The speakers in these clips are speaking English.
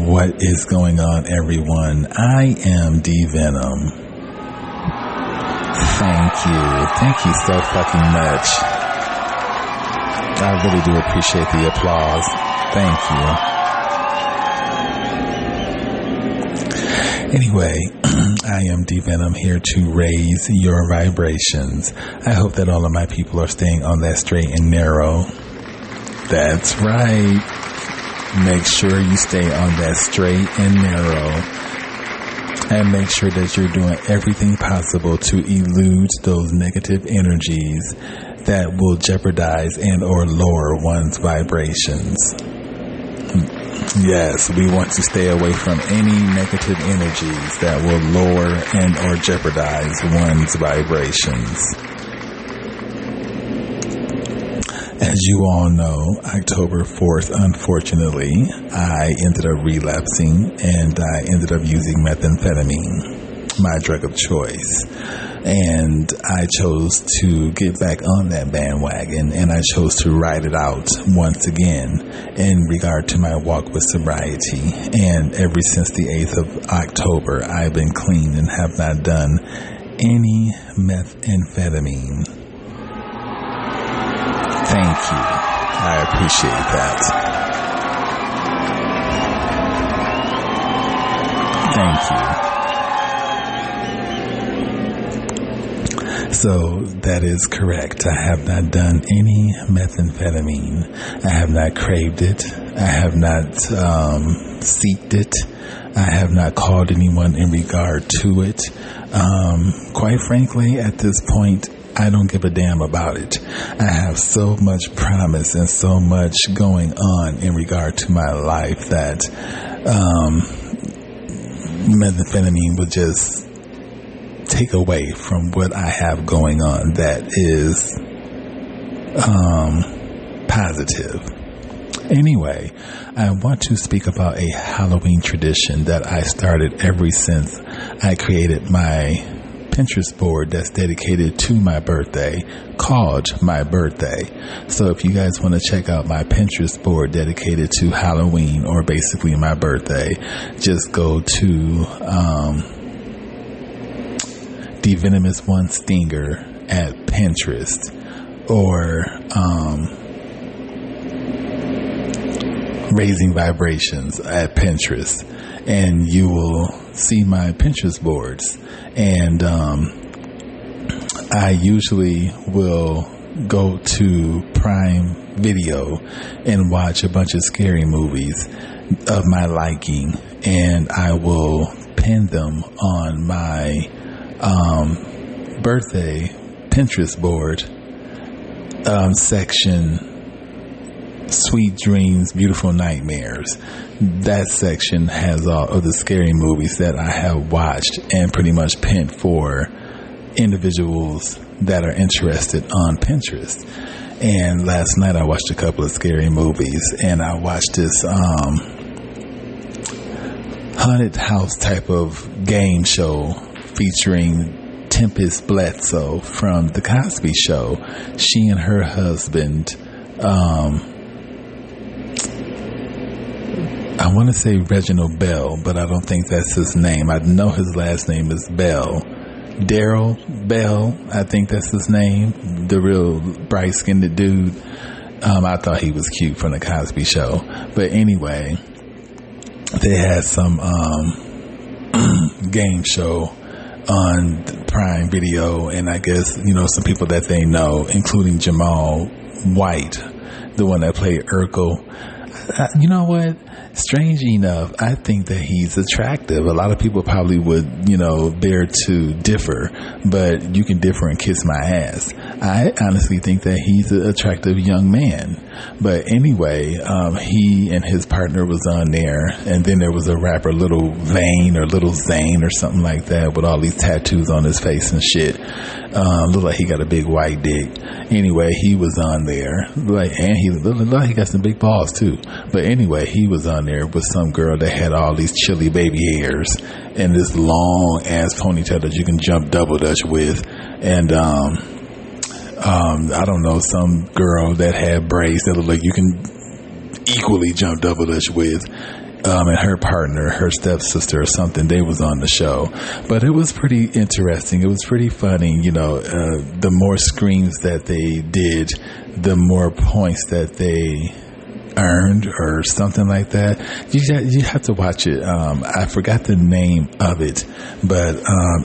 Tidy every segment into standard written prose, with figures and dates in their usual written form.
What is going on, everyone? I am D Venom. Thank you so fucking much. I really do appreciate the applause. Thank you. Anyway, I am D Venom, here to raise your vibrations. I hope that all of my people are staying on that straight and narrow. That's right. Make sure you stay on that straight and narrow. And make sure that you're doing everything possible to elude those negative energies that will jeopardize and or lower one's vibrations. Yes, we want to stay away from any negative energies that will lower and or jeopardize one's vibrations. As you all know, October 4th, unfortunately, I ended up relapsing and I ended up using methamphetamine, my drug of choice. And I chose to get back on that bandwagon, and I chose to ride it out once again in regard to my walk with sobriety. And ever since the 8th of October, I've been clean and have not done any methamphetamine. Thank you. I appreciate that. Thank you. So that is correct. I have not done any methamphetamine. I have not craved it. I have not seeked it. I have not called anyone in regard to it. Quite frankly, at this point, I don't give a damn about it. I have so much promise and so much going on in regard to my life that methamphetamine would just take away from what I have going on that is positive. Anyway, I want to speak about a Halloween tradition that I started ever since I created my Pinterest board that's dedicated to my birthday, called My Birthday. So if you guys want to check out my Pinterest board dedicated to Halloween, or basically my birthday, just go to The Venomous One Stinger at Pinterest, or Raising Vibrations at Pinterest, and you will see my Pinterest boards. And I usually will go to Prime Video and watch a bunch of scary movies of my liking, and I will pin them on my birthday Pinterest board section, Sweet Dreams, Beautiful Nightmares. That section has all of the scary movies that I have watched and pretty much pinned for individuals that are interested on Pinterest. And last night I watched a couple of scary movies, and I watched this haunted house type of game show featuring Tempest Bledsoe from The Cosby Show. She and her husband, I want to say Reginald Bell, but I don't think that's his name. I know his last name is Bell. Daryl Bell, I think that's his name. The real bright-skinned dude. I thought he was cute from The Cosby Show. But anyway, they had some game show on Prime Video, and I guess, some people that they know, including Jamal White, the one that played Urkel. You know what? Strange enough, I think that he's attractive. A lot of people probably would, bear to differ, but you can differ and kiss my ass. I honestly think that he's an attractive young man. But anyway, he and his partner was on there, and then there was a rapper, Little Vane or Little Zane or something like that, with all these tattoos on his face and shit. Looked like he got a big white dick. Anyway, he was on there, and he looked like he got some big balls too. But anyway, he was on there with some girl that had all these chilly baby hairs and this long ass ponytail that you can jump double dutch with, and I don't know, some girl that had braids that looked like you can equally jump double dutch with. and her partner, her stepsister or something, they was on the show. But it was pretty interesting. It was pretty funny. The more screams that they did, the more points that they earned or something like that. You have to watch it. I forgot the name of it, but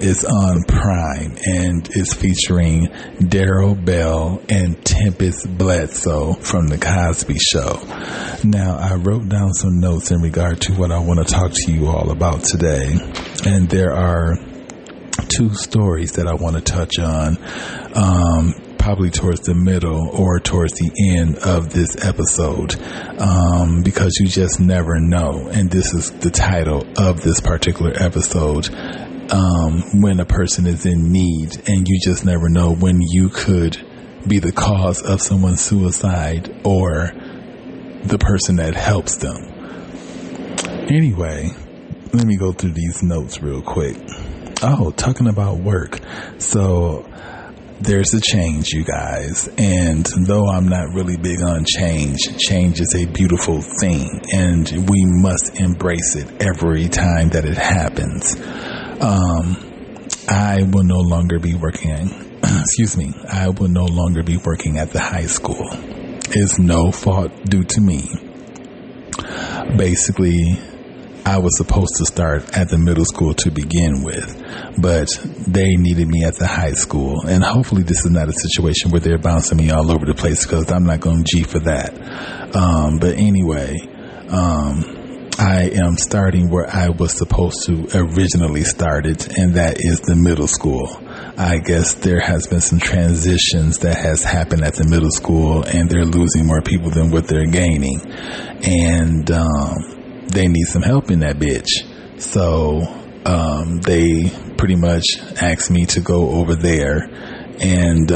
it's on Prime, and it's featuring Daryl Bell and Tempest Bledsoe from The Cosby Show. Now, I wrote down some notes in regard to what I want to talk to you all about today, and there are two stories that I want to touch on, probably towards the middle or towards the end of this episode, because you just never know. And this is the title of this particular episode, when a person is in need, and you just never know when you could be the cause of someone's suicide or the person that helps them. Anyway, let me go through these notes real quick. Oh, talking about work. So there's a change, you guys. And though I'm not really big on change is a beautiful thing, and we must embrace it every time that it happens. I will no longer be working, I will no longer be working at the high school. It's no fault due to me. Basically, I was supposed to start at the middle school to begin with, but they needed me at the high school. And hopefully this is not a situation where they're bouncing me all over the place, because I'm not going to G for that. But anyway, I am starting where I was supposed to originally start it, and that is the middle school. I guess there has been some transitions that has happened at the middle school, and they're losing more people than what they're gaining. And, they need some help in that bitch. So they pretty much asked me to go over there and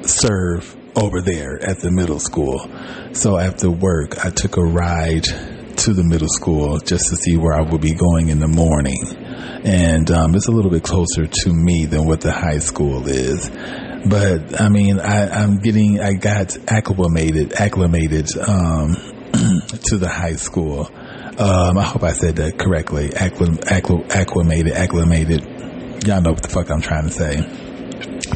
serve over there at the middle school. So after work, I took a ride to the middle school just to see where I would be going in the morning. And it's a little bit closer to me than what the high school is. But I mean, I got acclimated to the high school. I hope I said that correctly. Acclimated. Y'all know what the fuck I'm trying to say.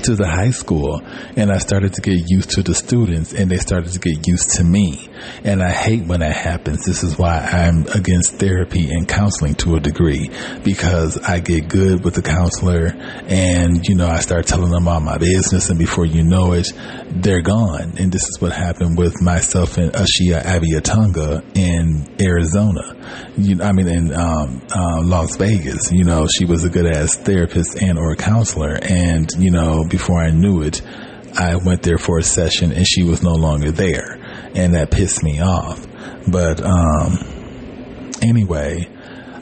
To the high school, and I started to get used to the students, and they started to get used to me. And I hate when that happens. This is why I'm against therapy and counseling to a degree, because I get good with the counselor, and I start telling them all my business, and before you know it, they're gone. And this is what happened with myself and Ashia Abiatonga in Arizona. In Las Vegas. She was a good ass therapist and or counselor, and before I knew it, I went there for a session and she was no longer there, and that pissed me off. But anyway,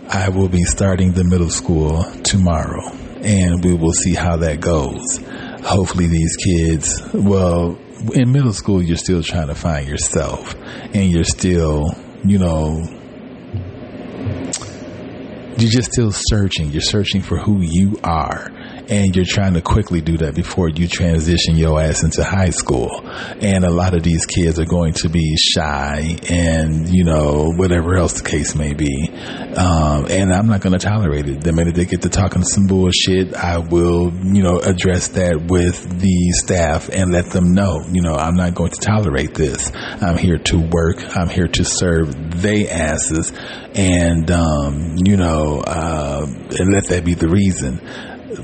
I will be starting the middle school tomorrow, and we will see how that goes. Hopefully these kids, well, in middle school you're still trying to find yourself, and you're still you're just still searching. You're searching for who you are, and you're trying to quickly do that before you transition your ass into high school. And a lot of these kids are going to be shy and, whatever else the case may be. And I'm not going to tolerate it. The minute they get to talking some bullshit, I will, address that with the staff and let them know, I'm not going to tolerate this. I'm here to work. I'm here to serve they asses. And, and let that be the reason.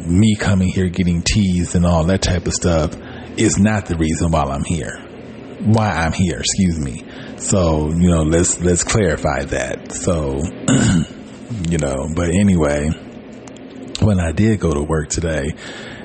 Me coming here getting teased and all that type of stuff is not the reason why I'm here. So, let's clarify that. So, but anyway, when I did go to work today,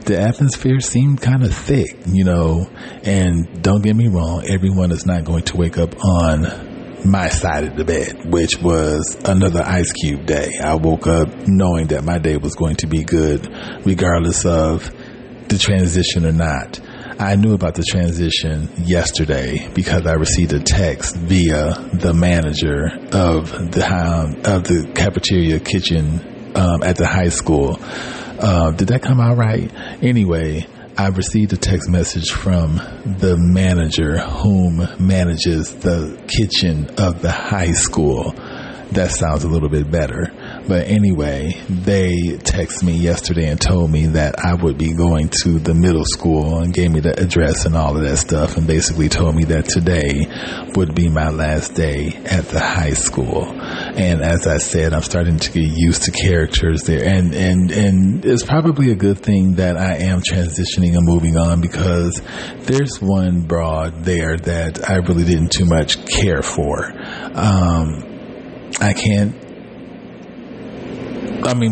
the atmosphere seemed kind of thick, and don't get me wrong, everyone is not going to wake up on my side of the bed, which was another Ice Cube day. I woke up knowing that my day was going to be good, regardless of the transition or not. I knew about the transition yesterday because I received a text via the manager of the cafeteria kitchen at the high school. Did that come out right? Anyway, I received a text message from the manager whom manages the kitchen of the high school. That sounds a little bit better. But anyway, they texted me yesterday and told me that I would be going to the middle school and gave me the address and all of that stuff, and basically told me that today would be my last day at the high school. And as I said, I'm starting to get used to characters there, and it's probably a good thing that I am transitioning and moving on, because there's one broad there that I really didn't too much care for.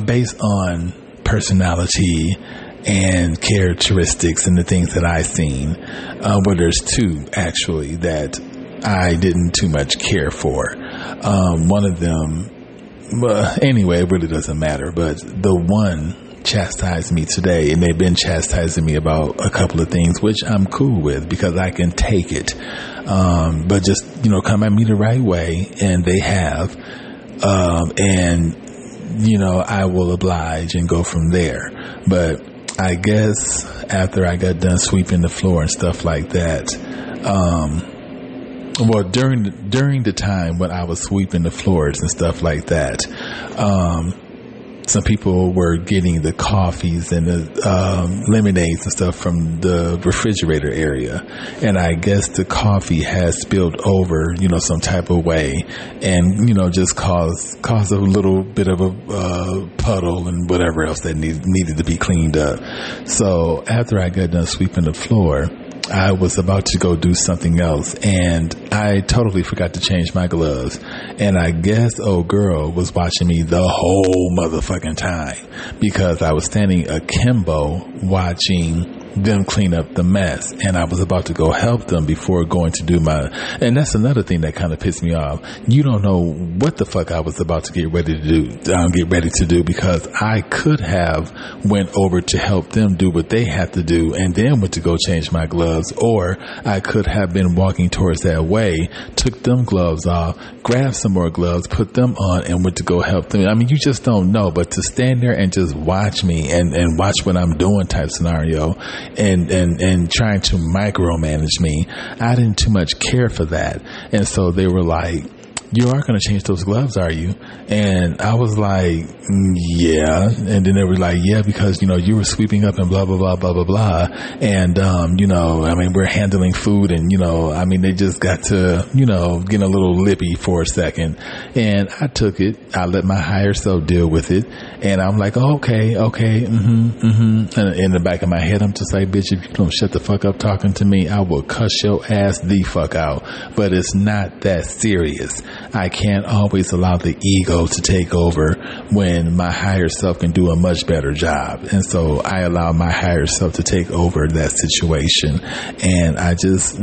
Based on personality and characteristics and the things that I've seen, there's two actually that I didn't too much care for. One of them, anyway, it really doesn't matter, but the one chastised me today, and they've been chastising me about a couple of things, which I'm cool with because I can take it. But just, come at me the right way, and they have, I will oblige and go from there. But I guess after I got done sweeping the floor and stuff like that, during the time when I was sweeping the floors and stuff like that, some people were getting the coffees and the lemonades and stuff from the refrigerator area, and I guess the coffee has spilled over, some type of way, and just caused a little bit of a puddle and whatever else that needed to be cleaned up. So after I got done sweeping the floor, I was about to go do something else, and I totally forgot to change my gloves. And I guess old girl was watching me the whole motherfucking time, because I was standing akimbo watching them clean up the mess, and I was about to go help them before going to do and that's another thing that kind of pissed me off. You don't know what the fuck I was about to get ready to do, because I could have went over to help them do what they had to do and then went to go change my gloves, or I could have been walking towards that way, took them gloves off, grabbed some more gloves, put them on, and went to go help them. You just don't know. But to stand there and just watch me and watch what I'm doing type scenario, and trying to micromanage me, I didn't too much care for that. And so they were like, "You are going to change those gloves, are you?" And I was like, "Yeah." And then they were like, "Yeah, because, you were sweeping up and blah, blah, blah, blah, blah, blah. And, we're handling food, and, they just got to, getting a little lippy for a second." And I took it. I let my higher self deal with it. And I'm like, "Oh, okay. And in the back of my head, I'm just like, bitch, if you don't shut the fuck up talking to me, I will cuss your ass the fuck out." But it's not that serious. I can't always allow the ego to take over when my higher self can do a much better job. And so I allow my higher self to take over that situation. And I just,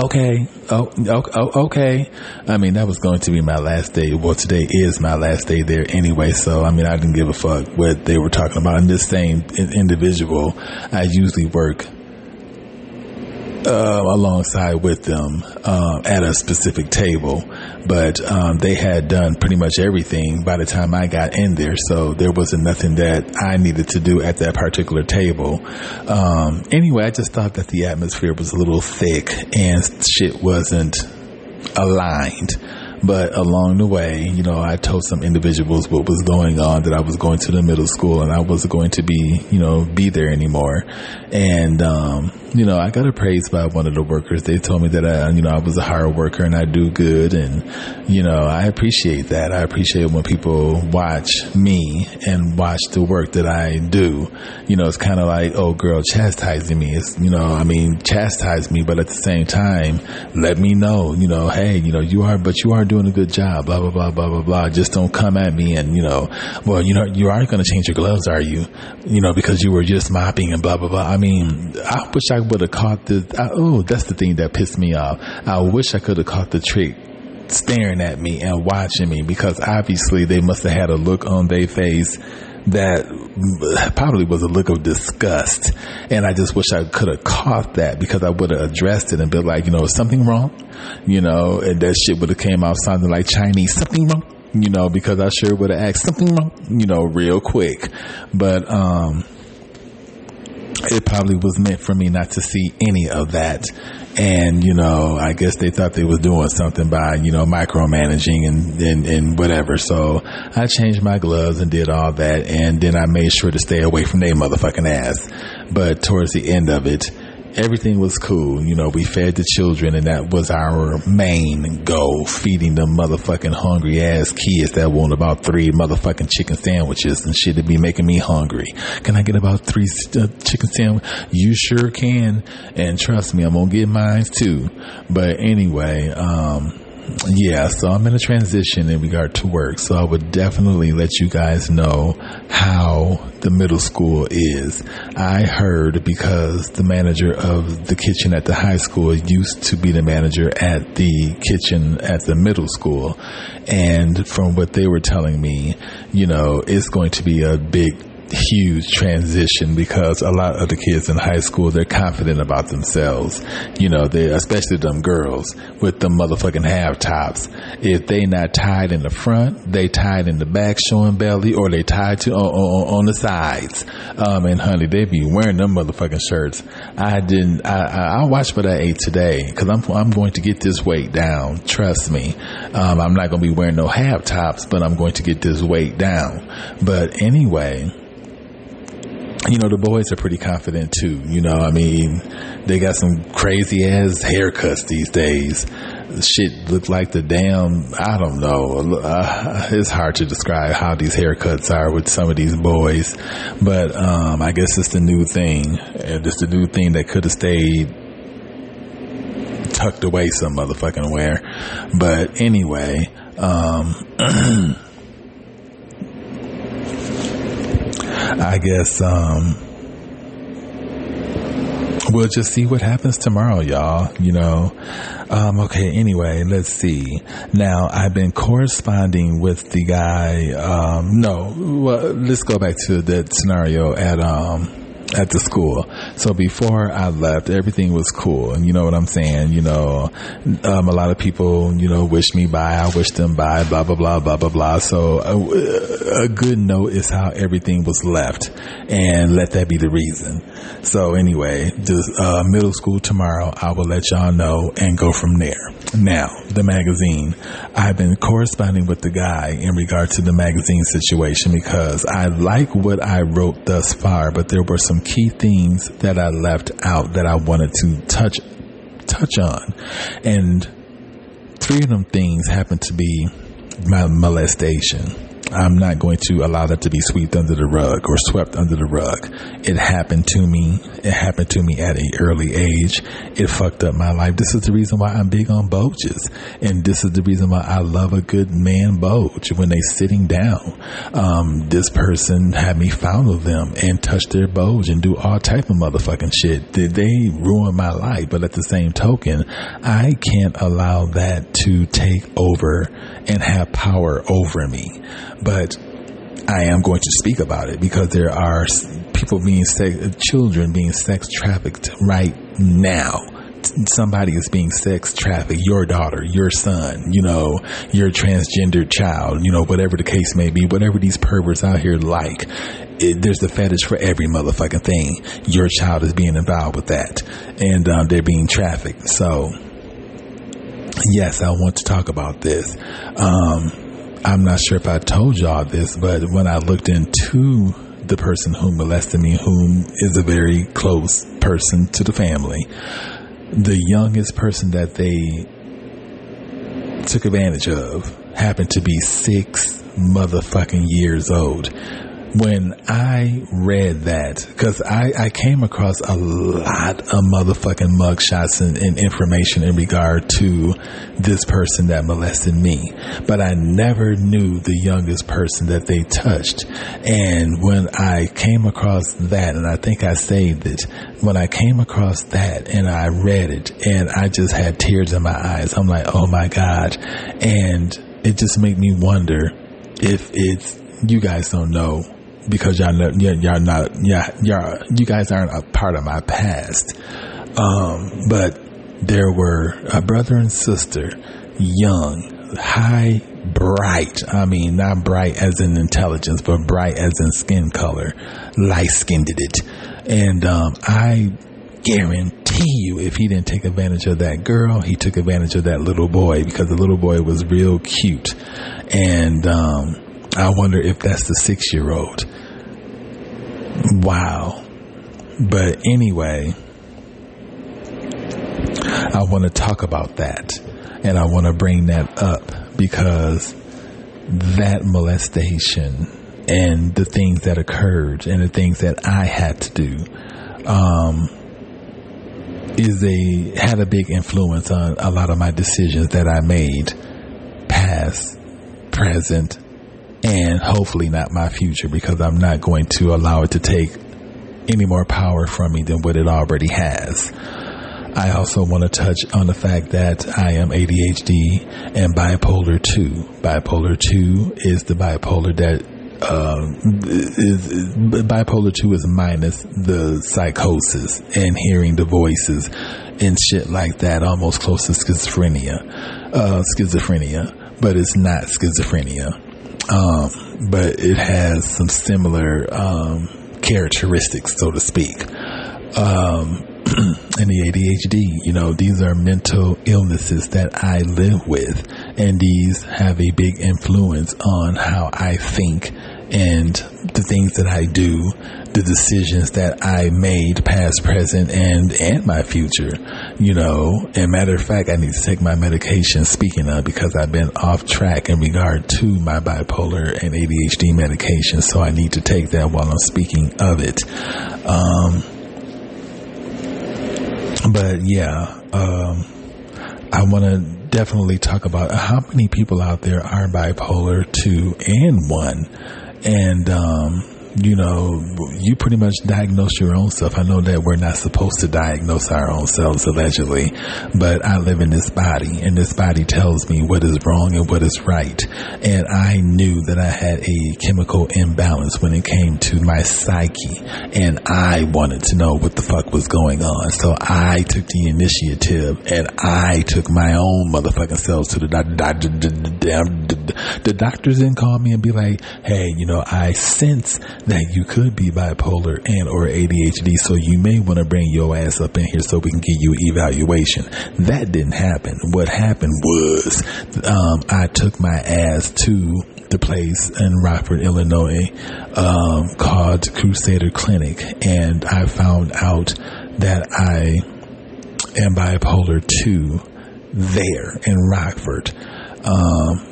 okay. Okay. That was going to be my last day. Well, today is my last day there anyway. So, I didn't give a fuck what they were talking about. And this same individual, I usually work alongside with them at a specific table, but they had done pretty much everything by the time I got in there, so there wasn't nothing that I needed to do at that particular table. Anyway, I just thought that the atmosphere was a little thick and shit wasn't aligned. But along the way, I told some individuals what was going on, that I was going to the middle school and I wasn't going to be there anymore. And, I got appraised by one of the workers. They told me that, I was a hard worker and I do good. And, I appreciate that. I appreciate when people watch me and watch the work that I do. It's kind of like, oh, girl, chastising me. It's, chastise me, but at the same time, let me know, hey, you are doing a good job, blah, blah, blah, blah, blah, blah. Just don't come at me and, you are going to change your gloves, are you? Because you were just mopping and blah, blah, blah. I wish I would have caught that's the thing that pissed me off. I wish I could have caught the trick staring at me and watching me, because obviously they must have had a look on their face that probably was a look of disgust. And I just wish I could have caught that, because I would have addressed it and been like, is something wrong? And that shit would have came out sounding like Chinese, something wrong? Because I sure would have asked something wrong, real quick. But, it probably was meant for me not to see any of that. And, I guess they thought they was doing something by, micromanaging and whatever. So I changed my gloves and did all that. And then I made sure to stay away from their motherfucking ass. But towards the end of it, everything was cool. We fed the children, and that was our main goal, feeding them motherfucking hungry ass kids that want about 3 motherfucking chicken sandwiches and shit to be making me hungry. Can I get about 3 chicken sandwiches? You sure can. And trust me, I'm going to get mine too. But anyway, yeah, so I'm in a transition in regard to work. So I would definitely let you guys know how the middle school is. I heard because the manager of the kitchen at the high school used to be the manager at the kitchen at the middle school. And from what they were telling me, it's going to be a huge transition because a lot of the kids in high school, they're confident about themselves. They, especially them girls with them motherfucking half tops. If they not tied in the front, they tied in the back showing belly, or they tied to on the sides. And honey, they be wearing them motherfucking shirts. I watched what I ate today because I'm going to get this weight down. Trust me. I'm not going to be wearing no half tops, but I'm going to get this weight down. But anyway, the boys are pretty confident too. They got some crazy ass haircuts these days. Shit look like the damn, I don't know. It's hard to describe how these haircuts are with some of these boys. But I guess it's the new thing. It's the new thing that could have stayed tucked away some motherfucking where. But anyway, I guess we'll just see what happens tomorrow, y'all. Okay, anyway, let's see. Now, I've been corresponding with the guy. Let's go back to that scenario at the school. So before I left, everything was cool. And you know what I'm saying? A lot of people, wish me bye. I wish them bye, blah, blah, blah, blah, blah, blah. So a good note is how everything was left, and let that be the reason. So anyway, just middle school tomorrow, I will let y'all know and go from there. Now, the magazine. I've been corresponding with the guy in regard to the magazine situation because I like what I wrote thus far, but there were some key things that I left out that I wanted to touch on. And 3 of them things happen to be my molestation. I'm not going to allow that to be swept under the rug or swept under the rug. It happened to me. It happened to me at an early age. It fucked up my life. This is the reason why I'm big on boges. And this is the reason why I love a good man boge when they sitting down. This person had me fondle them and touch their boge and do all type of motherfucking shit. They ruined my life. But at the same token, I can't allow that to take over and have power over me. But I am going to speak about it because there are people children being sex trafficked right now. Somebody is being sex trafficked, your daughter, your son, your transgendered child, whatever the case may be, whatever these perverts out here like. There's a fetish for every motherfucking thing. Your child is being involved with that, and they're being trafficked. So yes, I want to talk about this. I'm not sure if I told y'all this, but when I looked into the person who molested me, whom is a very close person to the family, the youngest person that they took advantage of happened to be 6 motherfucking years old. When I read that, because I came across a lot of motherfucking mugshots and information in regard to this person that molested me, but I never knew the youngest person that they touched. And when I came across that, and I think I saved it, when I came across that and I read it, and I just had tears in my eyes, I'm like, oh my God. And it just made me wonder if it's, you guys don't know, because you guys aren't a part of my past. But there were a brother and sister, young, bright. I mean, not bright as in intelligence, but bright as in skin color. Light-skinned it. And I guarantee you, if he didn't take advantage of that girl, he took advantage of that little boy, because the little boy was real cute. And I wonder if that's the 6-year-old. Wow. But anyway, I want to talk about that, and I want to bring that up because that molestation and the things that occurred and the things that I had to do had a big influence on a lot of my decisions that I made, past, present, and hopefully not my future, because I'm not going to allow it to take any more power from me than what it already has. I also want to touch on the fact that I am ADHD and bipolar 2. Bipolar 2 is the bipolar that bipolar 2 is minus the psychosis and hearing the voices and shit like that, almost close to schizophrenia, but it's not schizophrenia. But it has some similar characteristics, so to speak. And the ADHD, these are mental illnesses that I live with, and these have a big influence on how I think and the things that I do, the decisions that I made, past, present, and my future, And matter of fact, I need to take my medication, speaking of, because I've been off track in regard to my bipolar and ADHD medication, so I need to take that while I'm speaking of it. But yeah, I want to definitely talk about how many people out there are bipolar 2 and 1. And, you pretty much diagnose your own self. I know that we're not supposed to diagnose our own selves, allegedly, but I live in this body, and this body tells me what is wrong and what is right. And I knew that I had a chemical imbalance when it came to my psyche, and I wanted to know what the fuck was going on. So I took the initiative, and I took my own motherfucking selves to the doctor. The doctors didn't call me and be like, hey, I sense that you could be bipolar and or ADHD, so you may want to bring your ass up in here so we can give you evaluation. That didn't happen. What happened was I took my ass to the place in Rockford, Illinois, called Crusader Clinic, and I found out that I am bipolar 2 there in Rockford.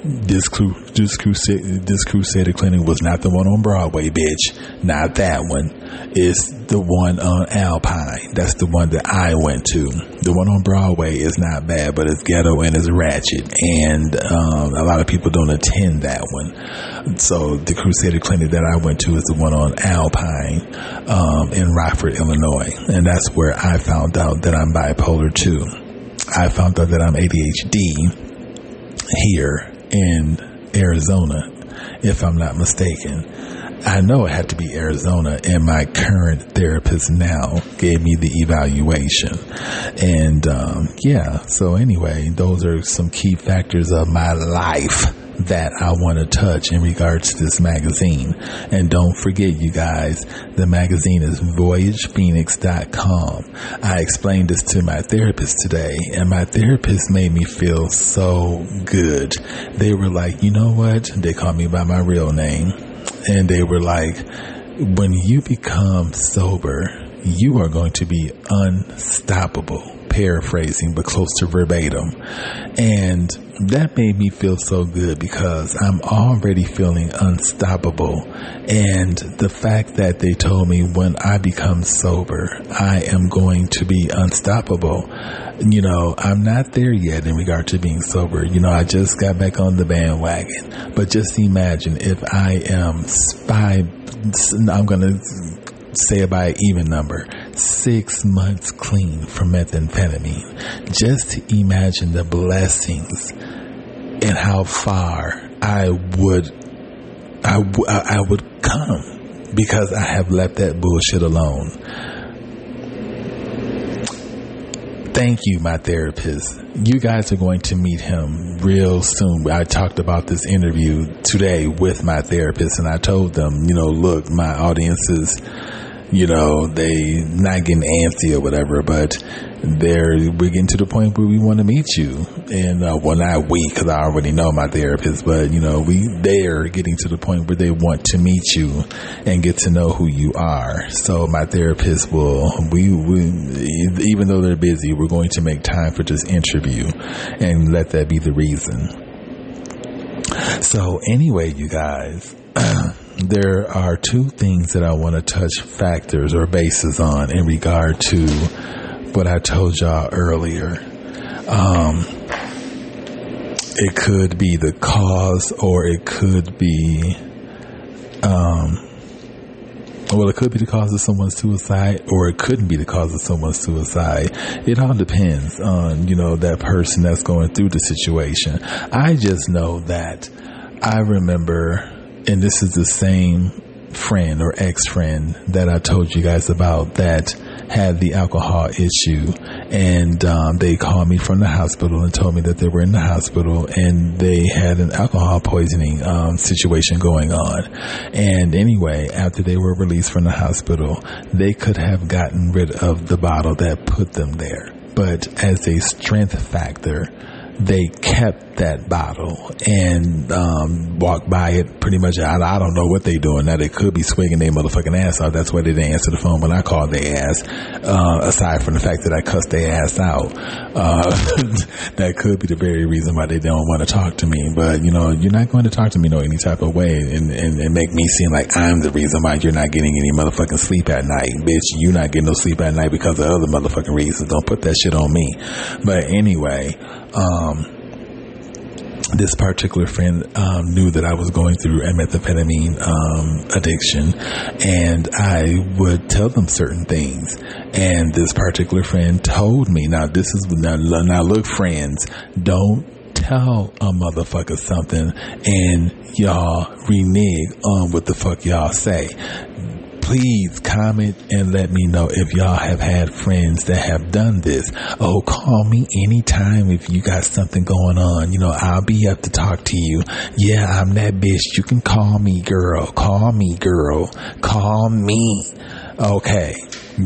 This Crusader Clinic was not the one on Broadway, bitch. Not that one. It's the one on Alpine. That's the one that I went to. The one on Broadway is not bad, but it's ghetto and it's ratchet, and a lot of people don't attend that one. So the Crusader Clinic that I went to is the one on Alpine in Rockford, Illinois, and that's where I found out that I'm bipolar 2. I found out that I'm ADHD here in Arizona, if I'm not mistaken. I know it had to be Arizona, and my current therapist now gave me the evaluation. And so anyway, those are some key factors of my life that I want to touch in regards to this magazine. And don't forget, you guys, the magazine is VoyagePhoenix.com. I explained this to my therapist today, and my therapist made me feel so good. They were like, you know what? They called me by my real name, and they were like, when you become sober, you are going to be unstoppable. Paraphrasing, but close to verbatim. And that made me feel so good, because I'm already feeling unstoppable. And the fact that they told me when I become sober, I am going to be unstoppable. I'm not there yet in regard to being sober. I just got back on the bandwagon. But just imagine if I am I'm going to say it by an even number, 6 months clean from methamphetamine. Just imagine the blessings and how far I would come, because I have left that bullshit alone. thank you, my therapist. You guys are going to meet him real soon. I talked about this interview today with my therapist, and I told them, look, my audience is, they not getting antsy or whatever, but we're getting to the point where we want to meet you. And, well, not we, cause I already know my therapist, but they're getting to the point where they want to meet you and get to know who you are. So my therapist even though they're busy, we're going to make time for this interview and let that be the reason. So anyway, you guys, there are two things that I want to touch factors or bases on in regard to what I told y'all earlier. It could be the cause, or it could be, it could be the cause of someone's suicide, or it couldn't be the cause of someone's suicide. It all depends on, that person that's going through the situation. I just know that I remember, and this is the same friend or ex-friend that I told you guys about that had the alcohol issue, and they called me from the hospital and told me that they were in the hospital and they had an alcohol poisoning situation going on. And anyway, after they were released from the hospital, they could have gotten rid of the bottle that put them there, but as a strength factor, they kept that bottle and walked by it pretty much. I don't know what they doing now. They could be swigging their motherfucking ass out. That's why they didn't answer the phone when I called their ass, aside from the fact that I cussed their ass out. That could be the very reason why they don't want to talk to me. But you're not going to talk to me any type of way and make me seem like I'm the reason why you're not getting any motherfucking sleep at night. Bitch, you're not getting no sleep at night because of other motherfucking reasons. Don't put that shit on me. But anyway, this particular friend knew that I was going through a methamphetamine addiction, and I would tell them certain things. And this particular friend told me, now look, friends, don't tell a motherfucker something and y'all renege on what the fuck y'all say. Please comment and let me know if y'all have had friends that have done this. Oh, call me anytime if you got something going on. I'll be up to talk to you. Yeah, I'm that bitch. You can call me, girl. Call me, girl. Call me. Okay.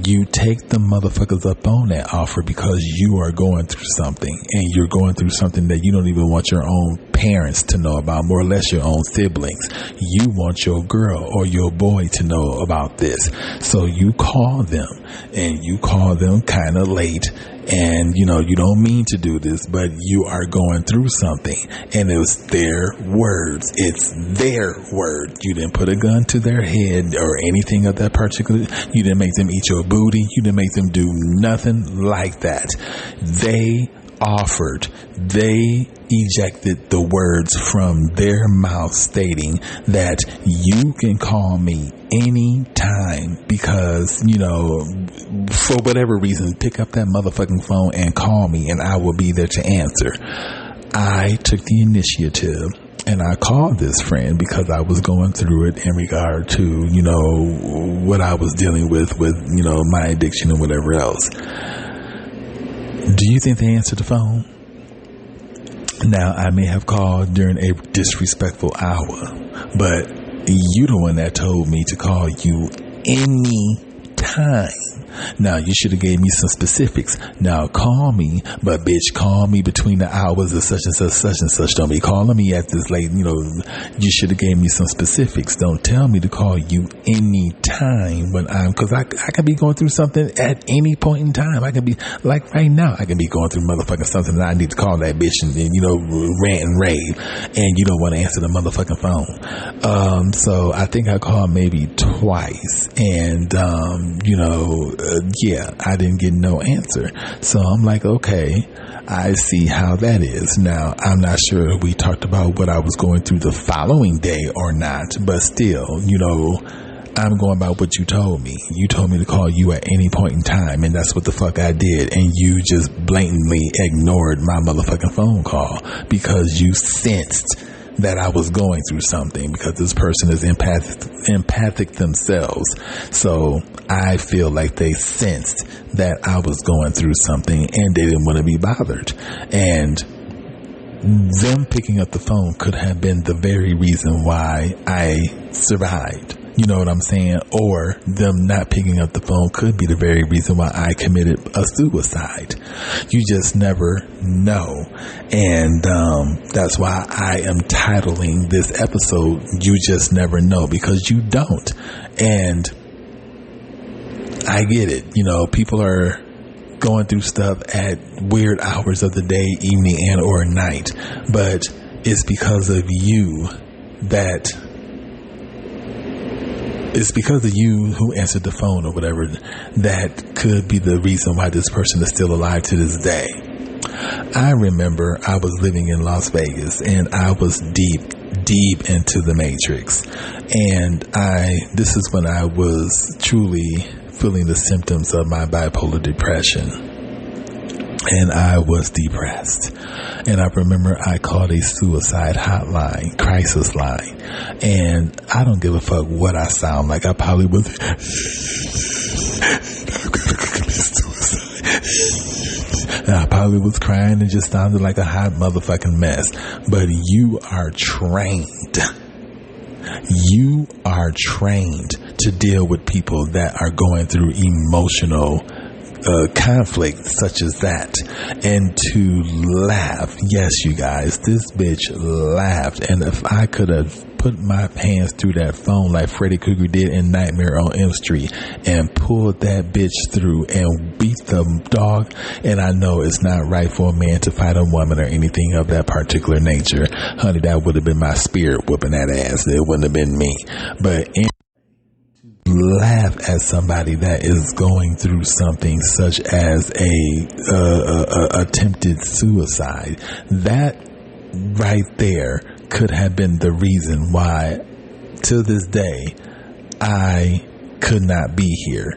You take the motherfuckers up on that offer because you are going through something, and you're going through something that you don't even want your own parents to know about, more or less your own siblings. You want your girl or your boy to know about this. So you call them, and you call them kind of late, and you don't mean to do this, but you are going through something, and it was their words. It's their word. You didn't put a gun to their head or anything of that particular. You didn't make them eat your booty. You didn't make them do nothing like that. They offered, they ejected the words from their mouth stating that you can call me anytime because, for whatever reason, pick up that motherfucking phone and call me and I will be there to answer. I took the initiative and I called this friend because I was going through it in regard to, what I was dealing with, my addiction and whatever else. Do you think they answered the phone? Now, I may have called during a disrespectful hour, but you the one that told me to call you any time. Now, you should have gave me some specifics. Now, call me, but bitch, call me between the hours of such and such. Don't be calling me at this late, you should have gave me some specifics. Don't tell me to call you any time because I can be going through something at any point in time. I can be, like right now, I can be going through motherfucking something and I need to call that bitch and rant and rave, and you don't want to answer the motherfucking phone. So I think I called maybe twice, and, yeah, I didn't get no answer. So I'm like, okay, I see how that is. Now, I'm not sure if we talked about what I was going through the following day or not, but still, I'm going by what you told me. You told me to call you at any point in time, and that's what the fuck I did. And you just blatantly ignored my motherfucking phone call because you sensed that I was going through something, because this person is empathic themselves. So I feel like they sensed that I was going through something and they didn't want to be bothered. And them picking up the phone could have been the very reason why I survived. You know what I'm saying? Or them not picking up the phone could be the very reason why I committed a suicide. You just never know. And that's why I am titling this episode, You Just Never Know, because you don't. And I get it. You know, people are going through stuff at weird hours of the day, evening, and or night. But it's because of you that... It's because of you who answered the phone or whatever that could be the reason why this person is still alive to this day. I remember I was living in Las Vegas and I was deep into the Matrix. And this is when I was truly feeling the symptoms of my bipolar depression. And I was depressed. And I remember I called a suicide hotline, crisis line. And I don't give a fuck what I sound like. I probably was, I'm gonna commit suicide. And I probably was crying and just sounded like a hot motherfucking mess. But you are trained. You are trained to deal with people that are going through emotional conflict such as that, and to laugh. Yes, you guys, this bitch laughed. And if I could have put my hands through that phone like Freddy Krueger did in Nightmare on Elm Street and pulled that bitch through and beat the dog, and I know it's not right for a man to fight a woman or anything of that particular nature, honey, that would have been my spirit whooping that ass. It wouldn't have been me. But laugh at somebody that is going through something such as a attempted suicide, that right there could have been the reason why to this day I could not be here.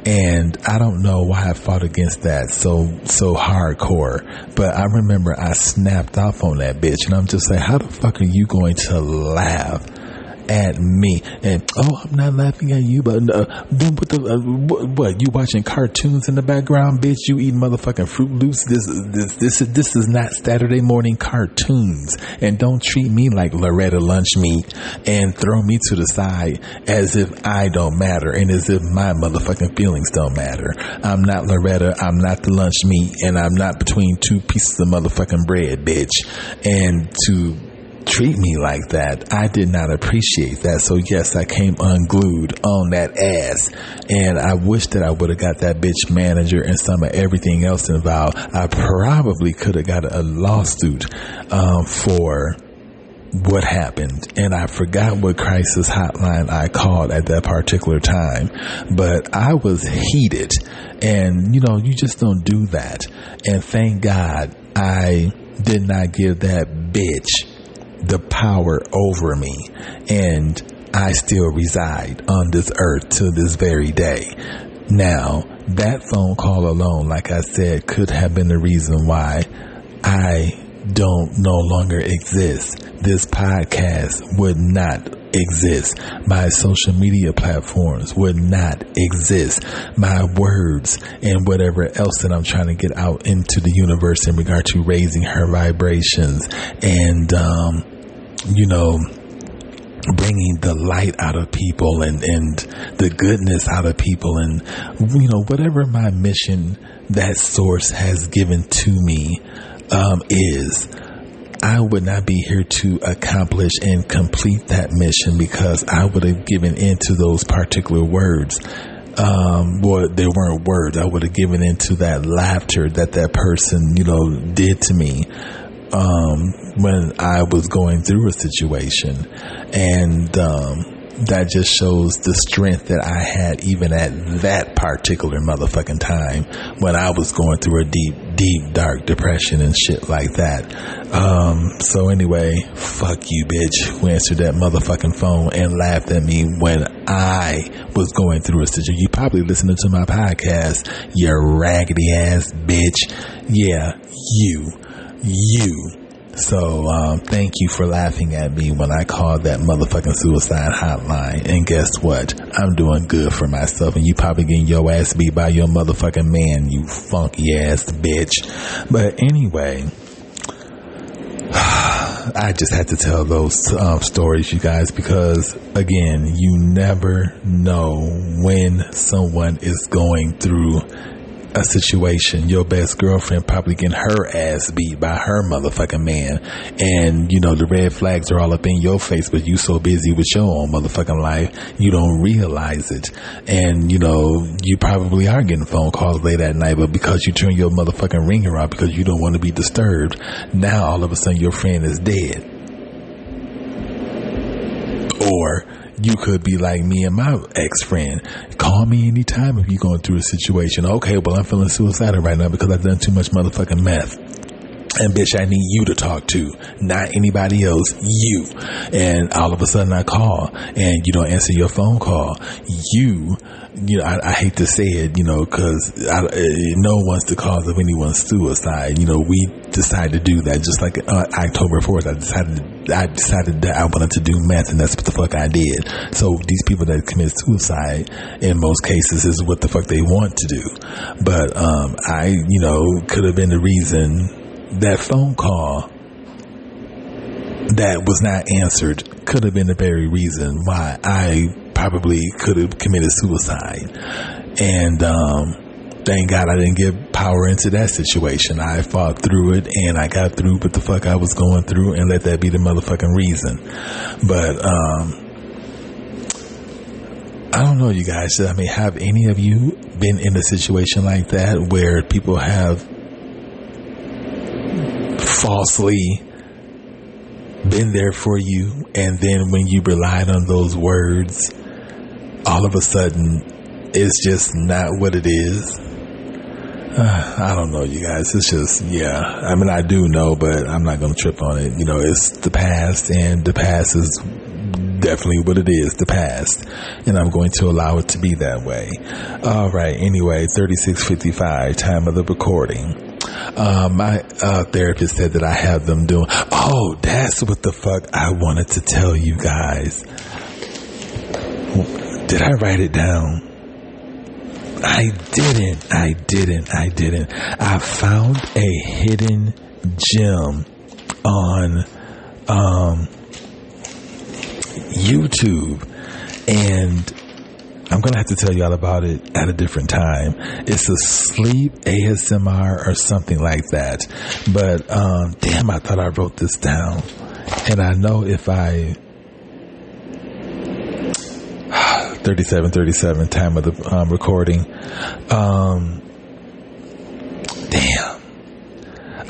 And I don't know why I fought against that so hardcore, but I remember I snapped off on that bitch, and I'm just like, how the fuck are you going to laugh at me? And I'm not laughing at you, but then what you watching cartoons in the background, bitch? You eating motherfucking Fruit Loops? This is not Saturday morning cartoons. And don't treat me like Loretta Lunch Meat and throw me to the side as if I don't matter and as if my motherfucking feelings don't matter. I'm not Loretta, I'm not the lunch meat, and I'm not between two pieces of motherfucking bread, bitch. And to treat me like that, I did not appreciate that. So yes, I came unglued on that ass, and I wish that I would have got that bitch manager and some of everything else involved. I probably could have got a lawsuit for what happened, and I forgot what crisis hotline I called at that particular time, but I was heated, and you just don't do that. And thank God I did not give that bitch the power over me, and I still reside on this earth to this very day. Now, that phone call alone, like I said, could have been the reason why I don't no longer exist. This podcast would not exist. My social media platforms would not exist. My words and whatever else that I'm trying to get out into the universe in regard to raising her vibrations and, bringing the light out of people and the goodness out of people, and, whatever my mission that source has given to me, is, I would not be here to accomplish and complete that mission because I would have given into those particular words. Well, they weren't words. I would have given into that laughter that person, did to me, when I was going through a situation. And, that just shows the strength that I had even at that particular motherfucking time when I was going through a deep, dark depression and shit like that. So anyway, fuck you, bitch, who answered that motherfucking phone and laughed at me when I was going through a situation. You probably listening to my podcast, you raggedy ass bitch. Yeah, you So thank you for laughing at me when I called that motherfucking suicide hotline. And guess what? I'm doing good for myself, and you probably getting your ass beat by your motherfucking man, you funky ass bitch. But anyway, I just had to tell those stories, you guys, because again, you never know when someone is going through a situation. Your best girlfriend probably getting her ass beat by her motherfucking man, and you know the red flags are all up in your face, but you so busy with your own motherfucking life you don't realize it. And you know you probably are getting phone calls late at night, but because you turn your motherfucking ringer off because you don't want to be disturbed, now all of a sudden your friend is dead. Or you could be like me and my ex-friend. Call me anytime if you're going through a situation. Okay, well, I'm feeling suicidal right now because I've done too much motherfucking meth. And bitch, I need you to talk to, not anybody else, you. And all of a sudden I call and you don't answer your phone call. You know, I hate to say it, you know, cause no one's the cause of anyone's suicide. You know, we decided to do that just like October 4th. I decided that I wanted to do meth, and that's what the fuck I did. So these people that commit suicide in most cases is what the fuck they want to do. But, I, you know, could have been the reason. That phone call that was not answered could have been the very reason why I probably could have committed suicide. And thank God I didn't give power into that situation. I fought through it, and I got through what the fuck I was going through, and let that be the motherfucking reason. But I don't know, you guys. I mean, have any of you been in a situation like that where people have falsely been there for you, and then when you relied on those words, all of a sudden it's just not what it is? I don't know, you guys. It's just, yeah. I mean, I do know, but I'm not going to trip on it. You know, it's the past, and the past is definitely what it is, the past. And I'm going to allow it to be that way. All right. Anyway, 36:55, time of the recording. My therapist said that I have them doing. Oh, that's what the fuck I wanted to tell you guys. Did I write it down? I didn't. I found a hidden gem on YouTube, and I'm going to have to tell y'all about it at a different time. It's a sleep ASMR or something like that. But, damn, I thought I wrote this down. And I know if I... 37, time of the recording. Damn.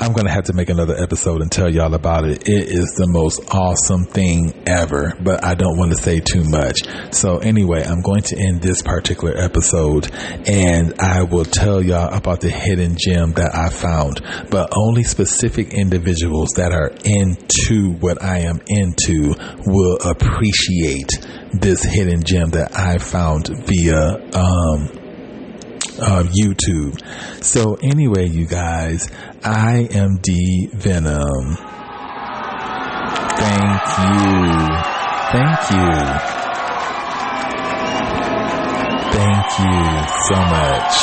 I'm going to have to make another episode and tell y'all about it. It is the most awesome thing ever, but I don't want to say too much. So anyway, I'm going to end this particular episode, and I will tell y'all about the hidden gem that I found, but only specific individuals that are into what I am into will appreciate this hidden gem that I found via, YouTube. So anyway, you guys, I am D Venom. Thank you so much.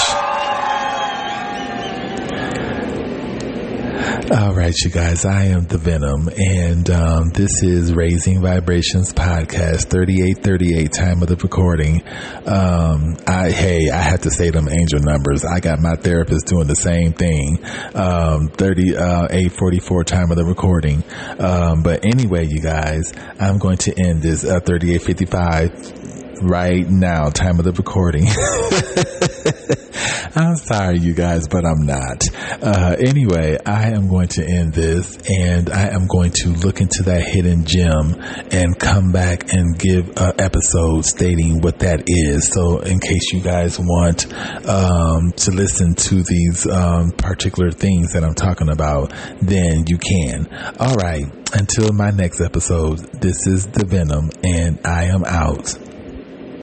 All right, you guys, I am the Venom, and this is Raising Vibrations Podcast, 3838, time of the recording. I have to say them angel numbers. I got my therapist doing the same thing. 844, time of the recording. But anyway, you guys, I'm going to end this 3855 right now, time of the recording. I'm sorry, you guys, but I'm not. Anyway, I am going to end this, and I am going to look into that hidden gem and come back and give an episode stating what that is. So in case you guys want to listen to these particular things that I'm talking about, then you can. All right. Until my next episode, this is the Venom, and I am out.